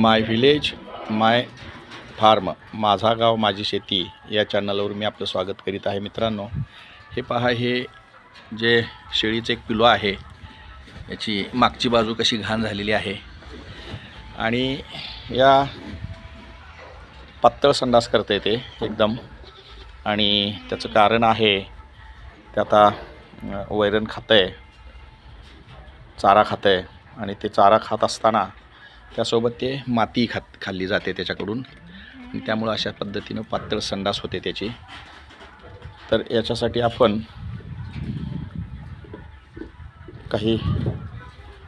माय village माय form, माझा गाव माझी शेती या चॅनलवर मी आपलं स्वागत करीत आहे. मित्रांनो, हे पहा, हे जे शेळीचं एक पिलू आहे, याची मागची बाजू कशी घाण झालेली आहे आणि या पातळ संडास करते ते एकदम. आणि त्याचं कारण आहे ते आता वैरण खातं आहे, चारा खातं आहे आणि ते चारा खात असताना त्यासोबत ते माती खाल्ली जाते त्याच्याकडून आणि त्यामुळं अशा पद्धतीनं पातळ संडास होते त्याची. तर याच्यासाठी आपण काही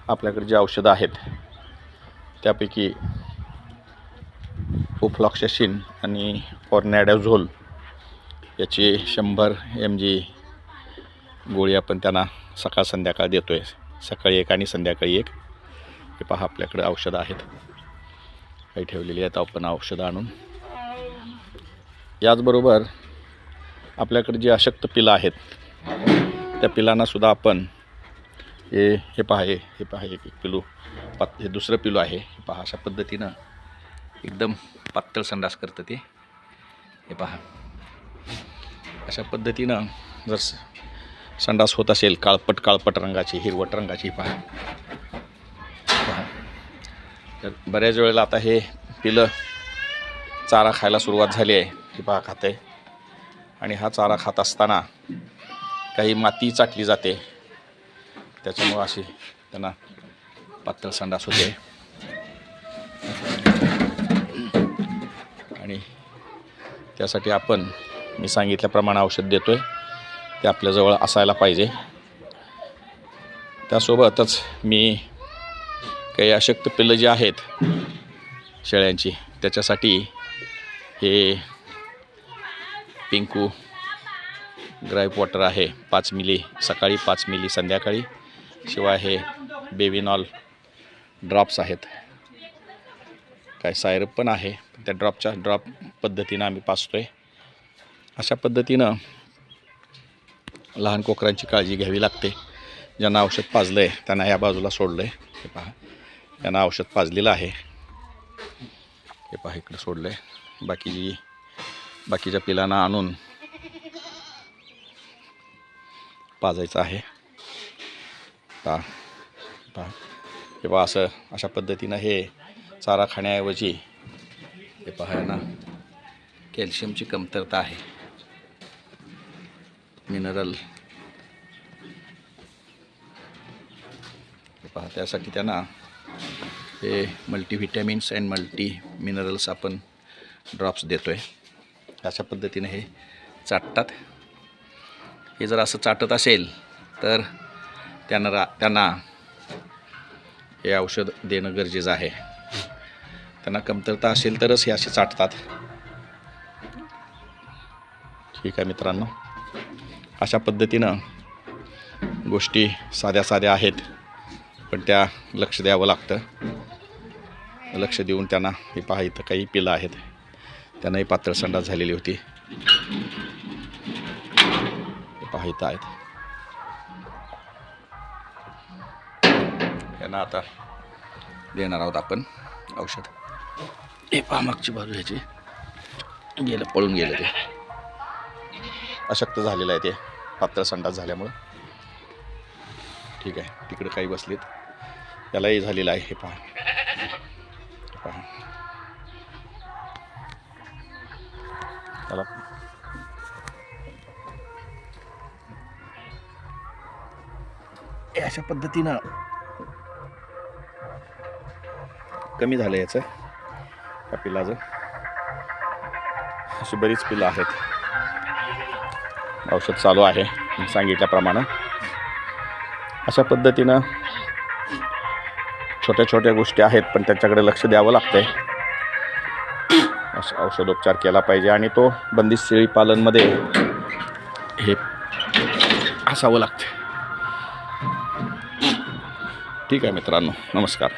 आपल्याकडे जे औषधं आहेत त्यापैकी ओफ्लॉक्सासिन आणि ऑर्नॅडोझोल याची 100 mg गोळी आपण त्यांना सकाळ संध्याकाळ देतो आहे. सकाळी एक आणि संध्याकाळी एक. हे पहा, आपल्याकडे औषधं आहेत काही ठेवलेली आहेत आपण औषधं आणून. याचबरोबर आपल्याकडे जे अशक्त पिलं आहेत त्या पिलांनासुद्धा आपण हे पहा एक पिलू हे दुसरं पिलू आहे. हे पहा, अशा पद्धतीनं एकदम पातळ संडास करतं ते. हे पहा, अशा पद्धतीनं जर संडास होत असेल काळपट रंगाची, हिरवट रंगाची, पहा. तर बऱ्याच वेळेला आता हे पिलं चारा खायला सुरुवात झाली आहे. हे पहा, खात आहे आणि हा चारा खात असताना काही माती चाटली जाते, त्याच्यामुळं अशी त्यांना पातळ संडास होते. आणि त्यासाठी आपण मी सांगितल्याप्रमाणे औषध देतो आहे, ते आपल्याजवळ असायला पाहिजे. त्यासोबतच मी काही अशक्त पिल्लं जी आहेत शेळ्यांची, त्याच्यासाठी हे पिंकू ग्राईप वॉटर आहे 5 मिली सकाळी, 5 मिली संध्याकाळी. शिवाय हे बेबीनॉल ड्रॉप्स आहेत, काय सायरप पण आहे, त्या ड्रॉप पद्धतीनं आम्ही पाजतो आहे. अशा पद्धतीनं लहान कोकरांची काळजी घ्यावी लागते. ज्यांना औषध पाजलं आहे त्यांना या बाजूला सोडलं आहे. हे पहा, त्यांना औषध पाजलेलं आहे. हे पहा, इकडं सोडलं आहे. बाकीच्या पिलांना आणून पाजायचं आहे. पहा, हे पहा, अशा पद्धतीनं हे चारा खाण्याऐवजी हे पहा ना, कॅल्शियमची कमतरता आहे, मिनरल. हे पहा, त्यासाठी त्यांना हे मल्टीव्हिटॅमिन्स अँड मल्टी मिनरल्स आपण ड्रॉप्स देतो आहे. अशा पद्धतीने हे चाटतात. हे जर असं चाटत असेल तर त्यांना हे औषध देणं गरजेचं आहे. त्यांना कमतरता असेल तरच हे असे चाटतात. ठीक आहे मित्रांनो, अशा पद्धतीनं गोष्टी साध्या आहेत, पण त्या लक्ष द्यावं लागतं. लक्ष देऊन त्यांना हे पहा, इथं काही पिलं आहेत, त्यांनाही पातळ संडास झालेली होती. हे पहा, इथं आहेत. त्यांना आता देणार आहोत आपण औषध. हे पहा, मागची बाजू ह्याची पळून गेलं, ते अशक्त झालेलं आहे, ते पातळ संडास झाल्यामुळं. ठीक आहे, तिकडे काही बसलीत, त्यालाही झालेलं आहे. हे पहा, त्याला अशा पद्धतीनं कमी झालं याचं, त्या पिलाचं. अशी बरीच पिलं आहेत. औषध चालू आहे सांगितल्याप्रमाणे. अशा पद्धतीनं छोट्या गोष्टी आहेत, पण त्याच्याकडे लक्ष द्यावं लागतंय. असं औषधोपचार केला पाहिजे आणि तो बंदिस्त शेळी पालनमध्ये हे असावं लागतं. ठीक आहे मित्रांनो, नमस्कार.